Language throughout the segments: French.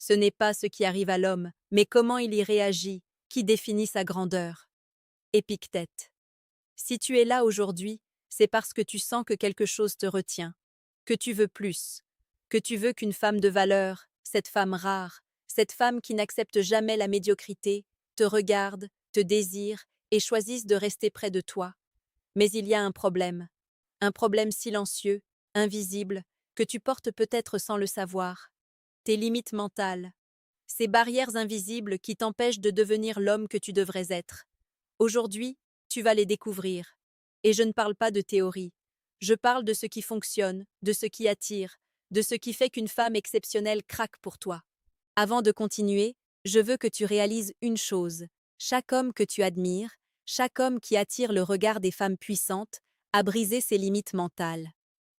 Ce n'est pas ce qui arrive à l'homme, mais comment il y réagit, qui définit sa grandeur. Épictète. Si tu es là aujourd'hui, c'est parce que tu sens que quelque chose te retient, que tu veux plus, que tu veux qu'une femme de valeur, cette femme rare, cette femme qui n'accepte jamais la médiocrité, te regarde, te désire et choisisse de rester près de toi. Mais il y a un problème silencieux, invisible, que tu portes peut-être sans le savoir. Tes limites mentales, ces barrières invisibles qui t'empêchent de devenir l'homme que tu devrais être. Aujourd'hui, tu vas les découvrir. Et je ne parle pas de théorie. Je parle de ce qui fonctionne, de ce qui attire, de ce qui fait qu'une femme exceptionnelle craque pour toi. Avant de continuer, je veux que tu réalises une chose. Chaque homme que tu admires, chaque homme qui attire le regard des femmes puissantes, a brisé ses limites mentales.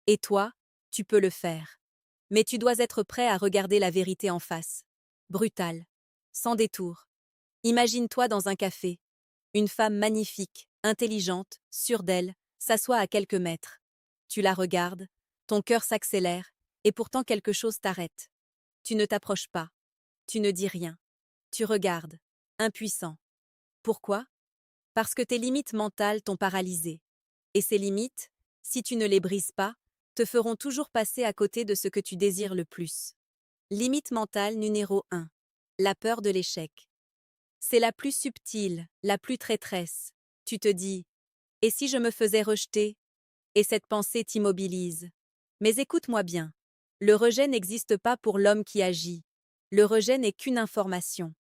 Et toi, tu peux le faire. Mais tu dois être prêt à regarder la vérité en face. Brutale. Sans détour. Imagine-toi dans un café. Une femme magnifique, intelligente, sûre d'elle, s'assoit à quelques mètres. Tu la regardes, ton cœur s'accélère, et pourtant quelque chose t'arrête. Tu ne t'approches pas. Tu ne dis rien. Tu regardes, impuissant. Pourquoi? Parce que tes limites mentales t'ont paralysé. Et ces limites, si tu ne les brises pas, te feront toujours passer à côté de ce que tu désires le plus. Limite mentale numéro 1. La peur de l'échec. C'est la plus subtile, la plus traîtresse. Tu te dis, et si je me faisais rejeter? Et cette pensée t'immobilise. Mais écoute-moi bien. Le rejet n'existe pas pour l'homme qui agit. Le rejet n'est qu'une information.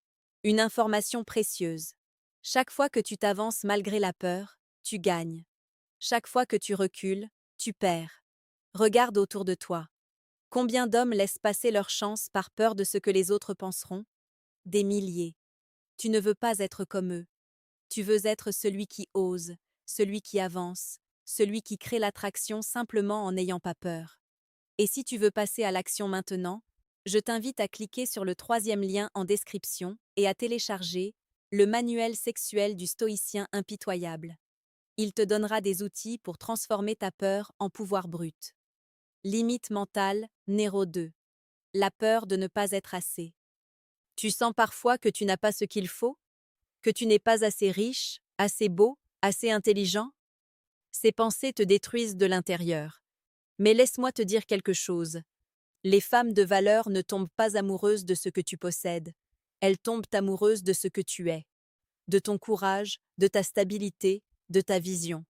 Une information précieuse. Chaque fois que tu t'avances malgré la peur, tu gagnes. Chaque fois que tu recules, tu perds. Regarde autour de toi. Combien d'hommes laissent passer leur chance par peur de ce que les autres penseront? Des milliers. Tu ne veux pas être comme eux. Tu veux être celui qui ose, celui qui avance, celui qui crée l'attraction simplement en n'ayant pas peur. Et si tu veux passer à l'action maintenant, je t'invite à cliquer sur le 3e lien en description et à télécharger le manuel sexuel du stoïcien impitoyable. Il te donnera des outils pour transformer ta peur en pouvoir brut. Limite mentale, numéro 2. La peur de ne pas être assez. Tu sens parfois que tu n'as pas ce qu'il faut? Que tu n'es pas assez riche, assez beau, assez intelligent? Ces pensées te détruisent de l'intérieur. Mais laisse-moi te dire quelque chose. Les femmes de valeur ne tombent pas amoureuses de ce que tu possèdes. Elles tombent amoureuses de ce que tu es. De ton courage, de ta stabilité, de ta vision.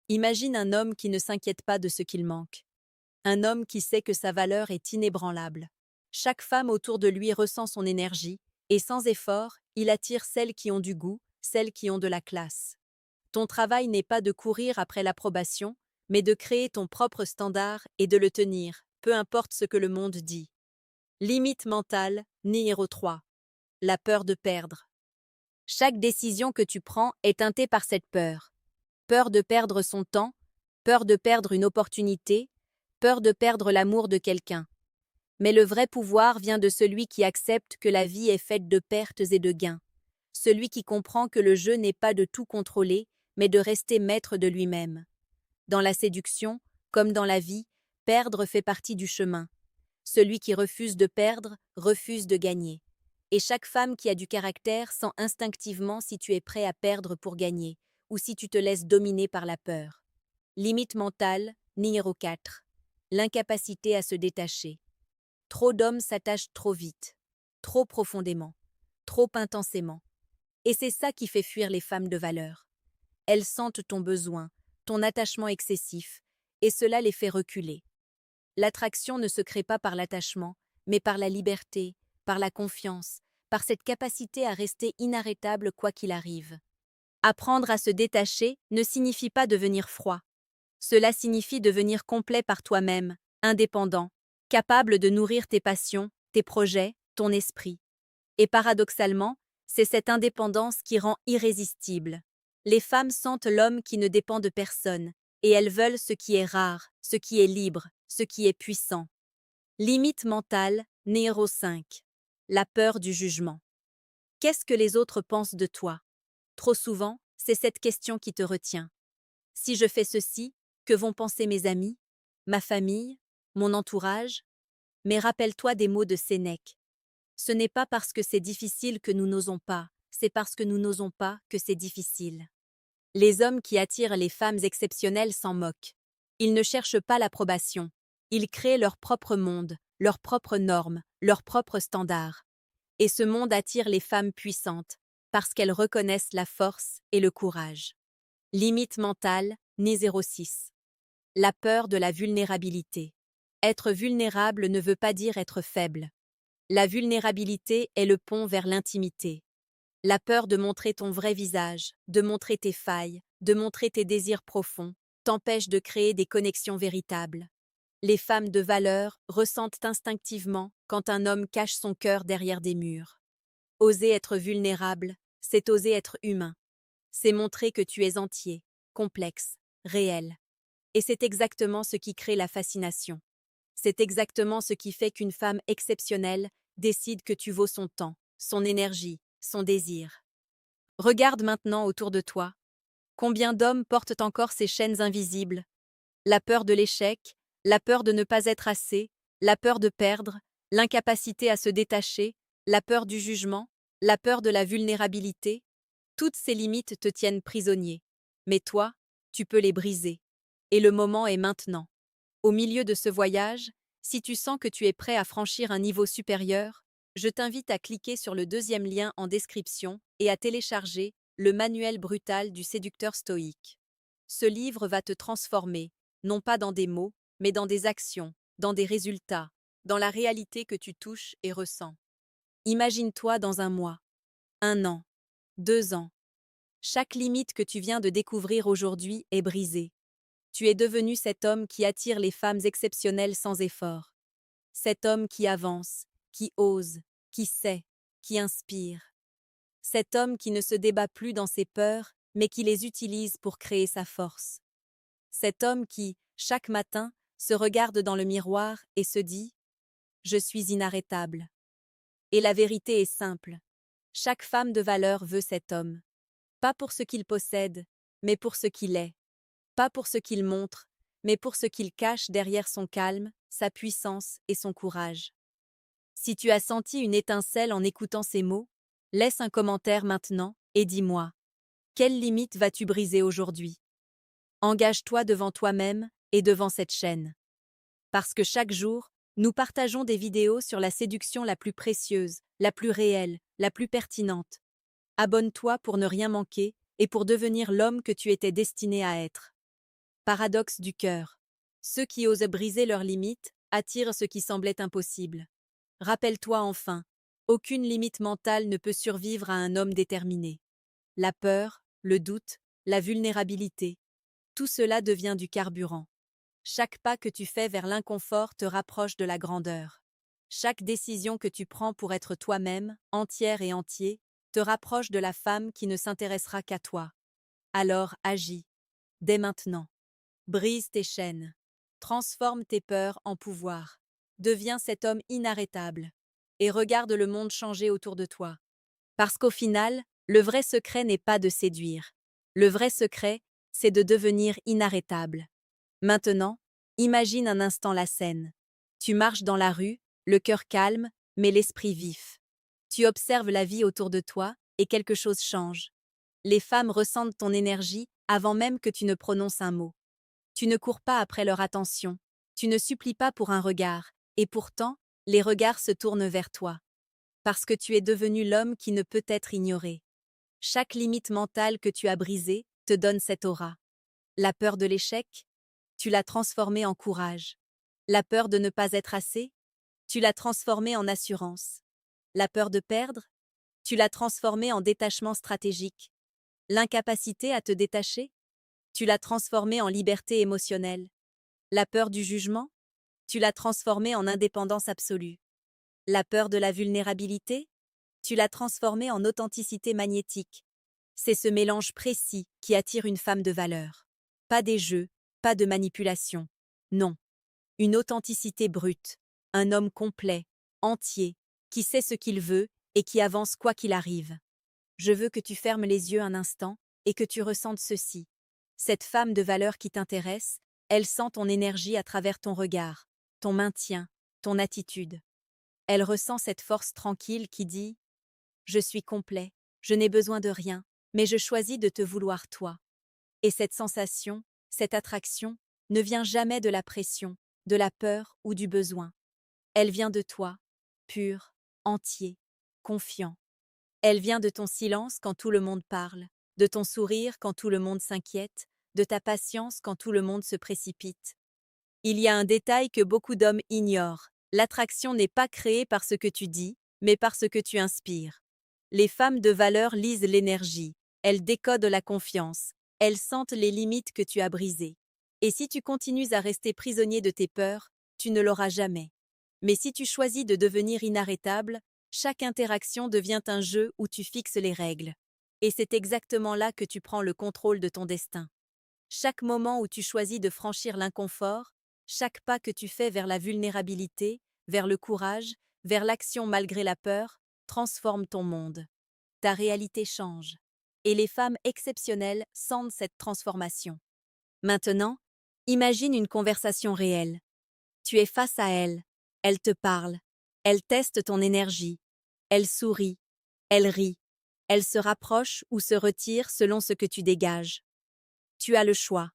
Imagine un homme qui ne s'inquiète pas de ce qu'il manque. Un homme qui sait que sa valeur est inébranlable. Chaque femme autour de lui ressent son énergie, et sans effort, il attire celles qui ont du goût, celles qui ont de la classe. Ton travail n'est pas de courir après l'approbation, mais de créer ton propre standard et de le tenir, peu importe ce que le monde dit. Limite mentale, numéro 3. La peur de perdre. Chaque décision que tu prends est teintée par cette peur. Peur de perdre son temps, peur de perdre une opportunité, peur de perdre l'amour de quelqu'un. Mais le vrai pouvoir vient de celui qui accepte que la vie est faite de pertes et de gains. Celui qui comprend que le jeu n'est pas de tout contrôler, mais de rester maître de lui-même. Dans la séduction, comme dans la vie, perdre fait partie du chemin. Celui qui refuse de perdre, refuse de gagner. Et chaque femme qui a du caractère sent instinctivement si tu es prêt à perdre pour gagner, ou si tu te laisses dominer par la peur. Limite mentale, numéro 4. L'incapacité à se détacher. Trop d'hommes s'attachent trop vite, trop profondément, trop intensément. Et c'est ça qui fait fuir les femmes de valeur. Elles sentent ton besoin, ton attachement excessif, et cela les fait reculer. L'attraction ne se crée pas par l'attachement, mais par la liberté, par la confiance, par cette capacité à rester inarrêtable quoi qu'il arrive. Apprendre à se détacher ne signifie pas devenir froid. Cela signifie devenir complet par toi-même, indépendant, capable de nourrir tes passions, tes projets, ton esprit. Et paradoxalement, c'est cette indépendance qui rend irrésistible. Les femmes sentent l'homme qui ne dépend de personne, et elles veulent ce qui est rare, ce qui est libre, ce qui est puissant. Limite mentale, numéro 5. La peur du jugement. Qu'est-ce que les autres pensent de toi? Trop souvent, c'est cette question qui te retient. Si je fais ceci, que vont penser mes amis, ma famille, mon entourage? Mais rappelle-toi des mots de Sénèque. Ce n'est pas parce que c'est difficile que nous n'osons pas, c'est parce que nous n'osons pas que c'est difficile. Les hommes qui attirent les femmes exceptionnelles s'en moquent. Ils ne cherchent pas l'approbation. Ils créent leur propre monde, leurs propres normes, leurs propres standards. Et ce monde attire les femmes puissantes, parce qu'elles reconnaissent la force et le courage. Limite mentale, né 06. La peur de la vulnérabilité. Être vulnérable ne veut pas dire être faible. La vulnérabilité est le pont vers l'intimité. La peur de montrer ton vrai visage, de montrer tes failles, de montrer tes désirs profonds, t'empêche de créer des connexions véritables. Les femmes de valeur ressentent instinctivement quand un homme cache son cœur derrière des murs. Oser être vulnérable, c'est oser être humain. C'est montrer que tu es entier, complexe, réel. Et c'est exactement ce qui crée la fascination. C'est exactement ce qui fait qu'une femme exceptionnelle décide que tu vaux son temps, son énergie, son désir. Regarde maintenant autour de toi. Combien d'hommes portent encore ces chaînes invisibles? La peur de l'échec, la peur de ne pas être assez, la peur de perdre, l'incapacité à se détacher, la peur du jugement, la peur de la vulnérabilité. Toutes ces limites te tiennent prisonnier. Mais toi, tu peux les briser. Et le moment est maintenant. Au milieu de ce voyage, si tu sens que tu es prêt à franchir un niveau supérieur, je t'invite à cliquer sur le deuxième lien en description et à télécharger le manuel brutal du séducteur stoïque. Ce livre va te transformer, non pas dans des mots, mais dans des actions, dans des résultats, dans la réalité que tu touches et ressens. Imagine-toi dans un mois, un an, 2 ans. Chaque limite que tu viens de découvrir aujourd'hui est brisée. Tu es devenu cet homme qui attire les femmes exceptionnelles sans effort. Cet homme qui avance, qui ose, qui sait, qui inspire. Cet homme qui ne se débat plus dans ses peurs, mais qui les utilise pour créer sa force. Cet homme qui, chaque matin, se regarde dans le miroir et se dit « Je suis inarrêtable ». Et la vérité est simple. Chaque femme de valeur veut cet homme. Pas pour ce qu'il possède, mais pour ce qu'il est. Pas pour ce qu'il montre, mais pour ce qu'il cache derrière son calme, sa puissance et son courage. Si tu as senti une étincelle en écoutant ces mots, laisse un commentaire maintenant et dis-moi, quelle limite vas-tu briser aujourd'hui? Engage-toi devant toi-même et devant cette chaîne. Parce que chaque jour, nous partageons des vidéos sur la séduction la plus précieuse, la plus réelle, la plus pertinente. Abonne-toi pour ne rien manquer et pour devenir l'homme que tu étais destiné à être. Paradoxe du cœur. Ceux qui osent briser leurs limites attirent ce qui semblait impossible. Rappelle-toi enfin, aucune limite mentale ne peut survivre à un homme déterminé. La peur, le doute, la vulnérabilité, tout cela devient du carburant. Chaque pas que tu fais vers l'inconfort te rapproche de la grandeur. Chaque décision que tu prends pour être toi-même, entière et entier, te rapproche de la femme qui ne s'intéressera qu'à toi. Alors agis, dès maintenant. Brise tes chaînes. Transforme tes peurs en pouvoir. Deviens cet homme inarrêtable. Et regarde le monde changer autour de toi. Parce qu'au final, le vrai secret n'est pas de séduire. Le vrai secret, c'est de devenir inarrêtable. Maintenant, imagine un instant la scène. Tu marches dans la rue, le cœur calme, mais l'esprit vif. Tu observes la vie autour de toi et quelque chose change. Les femmes ressentent ton énergie avant même que tu ne prononces un mot. Tu ne cours pas après leur attention, tu ne supplies pas pour un regard, et pourtant, les regards se tournent vers toi. Parce que tu es devenu l'homme qui ne peut être ignoré. Chaque limite mentale que tu as brisée te donne cette aura. La peur de l'échec, tu l'as transformée en courage. La peur de ne pas être assez, tu l'as transformée en assurance. La peur de perdre, tu l'as transformée en détachement stratégique. L'incapacité à te détacher, tu l'as transformée en liberté émotionnelle. La peur du jugement, tu l'as transformée en indépendance absolue. La peur de la vulnérabilité, tu l'as transformée en authenticité magnétique. C'est ce mélange précis qui attire une femme de valeur. Pas des jeux, pas de manipulation. Non. Une authenticité brute. Un homme complet, entier, qui sait ce qu'il veut et qui avance quoi qu'il arrive. Je veux que tu fermes les yeux un instant et que tu ressentes ceci. Cette femme de valeur qui t'intéresse, elle sent ton énergie à travers ton regard, ton maintien, ton attitude. Elle ressent cette force tranquille qui dit « Je suis complet, je n'ai besoin de rien, mais je choisis de te vouloir toi. » Et cette sensation, cette attraction, ne vient jamais de la pression, de la peur ou du besoin. Elle vient de toi, pur, entier, confiant. Elle vient de ton silence quand tout le monde parle, de ton sourire quand tout le monde s'inquiète, de ta patience quand tout le monde se précipite. Il y a un détail que beaucoup d'hommes ignorent. L'attraction n'est pas créée par ce que tu dis, mais par ce que tu inspires. Les femmes de valeur lisent l'énergie, elles décodent la confiance, elles sentent les limites que tu as brisées. Et si tu continues à rester prisonnier de tes peurs, tu ne l'auras jamais. Mais si tu choisis de devenir inarrêtable, chaque interaction devient un jeu où tu fixes les règles. Et c'est exactement là que tu prends le contrôle de ton destin. Chaque moment où tu choisis de franchir l'inconfort, chaque pas que tu fais vers la vulnérabilité, vers le courage, vers l'action malgré la peur, transforme ton monde. Ta réalité change. Et les femmes exceptionnelles sentent cette transformation. Maintenant, imagine une conversation réelle. Tu es face à elle. Elle te parle. Elle teste ton énergie. Elle sourit. Elle rit. Elle se rapproche ou se retire selon ce que tu dégages. Tu as le choix.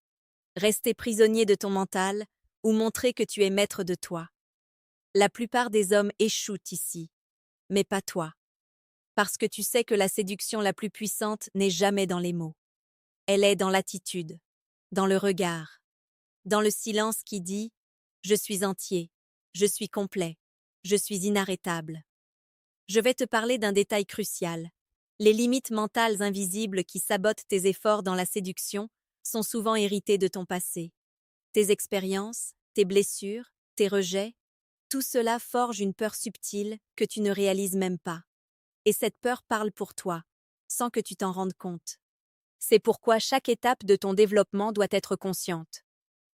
Rester prisonnier de ton mental ou montrer que tu es maître de toi. La plupart des hommes échouent ici, mais pas toi. Parce que tu sais que la séduction la plus puissante n'est jamais dans les mots. Elle est dans l'attitude, dans le regard, dans le silence qui dit « Je suis entier, je suis complet, je suis inarrêtable ». Je vais te parler d'un détail crucial. Les limites mentales invisibles qui sabotent tes efforts dans la séduction sont souvent héritées de ton passé. Tes expériences, tes blessures, tes rejets, tout cela forge une peur subtile que tu ne réalises même pas. Et cette peur parle pour toi, sans que tu t'en rendes compte. C'est pourquoi chaque étape de ton développement doit être consciente.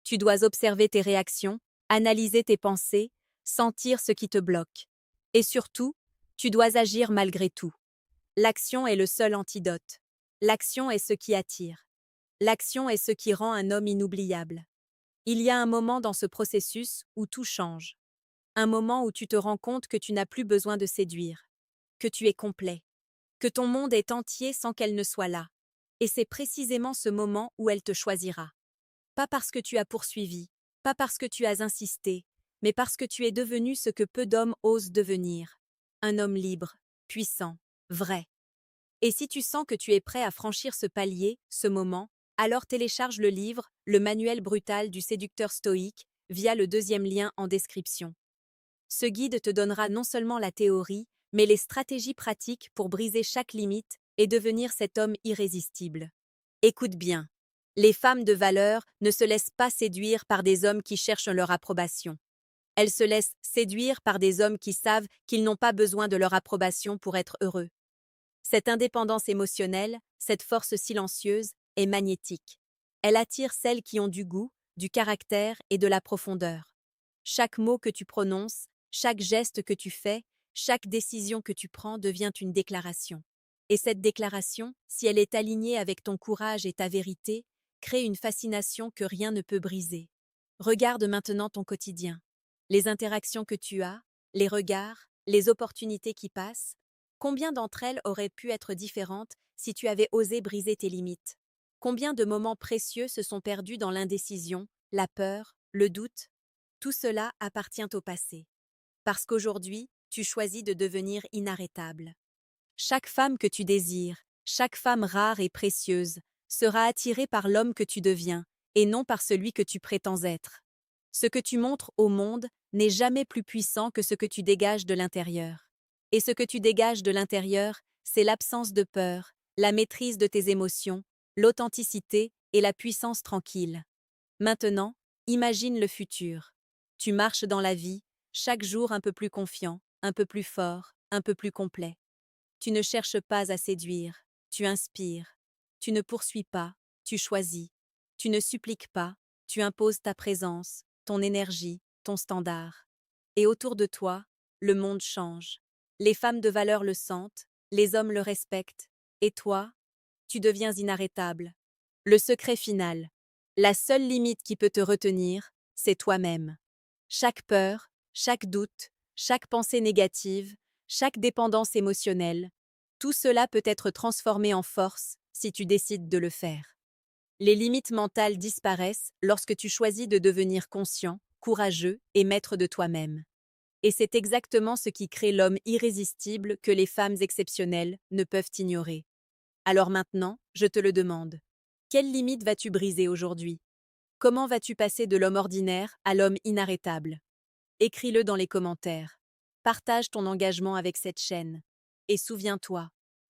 Tu dois observer tes réactions, analyser tes pensées, sentir ce qui te bloque. Et surtout, tu dois agir malgré tout. L'action est le seul antidote. L'action est ce qui attire. L'action est ce qui rend un homme inoubliable. Il y a un moment dans ce processus où tout change. Un moment où tu te rends compte que tu n'as plus besoin de séduire, que tu es complet, que ton monde est entier sans qu'elle ne soit là. Et c'est précisément ce moment où elle te choisira. Pas parce que tu as poursuivi, pas parce que tu as insisté, mais parce que tu es devenu ce que peu d'hommes osent devenir. Un homme libre, puissant, vrai. Et si tu sens que tu es prêt à franchir ce palier, ce moment, alors télécharge le livre, le manuel brutal du séducteur stoïque, via le deuxième lien en description. Ce guide te donnera non seulement la théorie, mais les stratégies pratiques pour briser chaque limite et devenir cet homme irrésistible. Écoute bien. Les femmes de valeur ne se laissent pas séduire par des hommes qui cherchent leur approbation. Elles se laissent séduire par des hommes qui savent qu'ils n'ont pas besoin de leur approbation pour être heureux. Cette indépendance émotionnelle, cette force silencieuse, est magnétique. Elle attire celles qui ont du goût, du caractère et de la profondeur. Chaque mot que tu prononces, chaque geste que tu fais, chaque décision que tu prends devient une déclaration. Et cette déclaration, si elle est alignée avec ton courage et ta vérité, crée une fascination que rien ne peut briser. Regarde maintenant ton quotidien. Les interactions que tu as, les regards, les opportunités qui passent, combien d'entre elles auraient pu être différentes si tu avais osé briser tes limites? Combien de moments précieux se sont perdus dans l'indécision, la peur, le doute? Tout cela appartient au passé. Parce qu'aujourd'hui, tu choisis de devenir inarrêtable. Chaque femme que tu désires, chaque femme rare et précieuse, sera attirée par l'homme que tu deviens, et non par celui que tu prétends être. Ce que tu montres au monde n'est jamais plus puissant que ce que tu dégages de l'intérieur. Et ce que tu dégages de l'intérieur, c'est l'absence de peur, la maîtrise de tes émotions, l'authenticité et la puissance tranquille. Maintenant, imagine le futur. Tu marches dans la vie, chaque jour un peu plus confiant, un peu plus fort, un peu plus complet. Tu ne cherches pas à séduire, tu inspires. Tu ne poursuis pas, tu choisis. Tu ne suppliques pas, tu imposes ta présence, ton énergie, ton standard. Et autour de toi, le monde change. Les femmes de valeur le sentent, les hommes le respectent. Et toi, tu deviens inarrêtable. Le secret final. La seule limite qui peut te retenir, c'est toi-même. Chaque peur, chaque doute, chaque pensée négative, chaque dépendance émotionnelle, tout cela peut être transformé en force si tu décides de le faire. Les limites mentales disparaissent lorsque tu choisis de devenir conscient, courageux et maître de toi-même. Et c'est exactement ce qui crée l'homme irrésistible que les femmes exceptionnelles ne peuvent ignorer. Alors maintenant, je te le demande. Quelle limite vas-tu briser aujourd'hui? Comment vas-tu passer de l'homme ordinaire à l'homme inarrêtable? Écris-le dans les commentaires. Partage ton engagement avec cette chaîne. Et souviens-toi,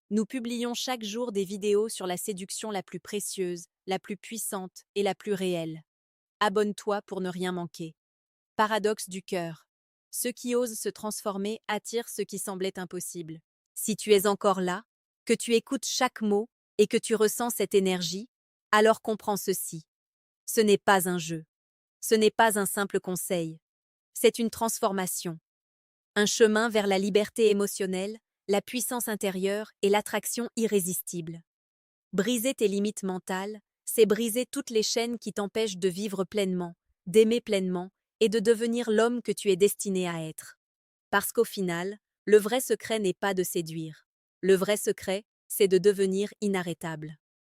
nous publions chaque jour des vidéos sur la séduction la plus précieuse, la plus puissante et la plus réelle. Abonne-toi pour ne rien manquer. Paradoxe du cœur. Ceux qui osent se transformer attirent ce qui semblait impossible. Si tu es encore là, que tu écoutes chaque mot et que tu ressens cette énergie, alors comprends ceci. Ce n'est pas un jeu. Ce n'est pas un simple conseil. C'est une transformation. Un chemin vers la liberté émotionnelle, la puissance intérieure et l'attraction irrésistible. Briser tes limites mentales, c'est briser toutes les chaînes qui t'empêchent de vivre pleinement, d'aimer pleinement et de devenir l'homme que tu es destiné à être. Parce qu'au final, le vrai secret n'est pas de séduire. Le vrai secret, c'est de devenir inarrêtable.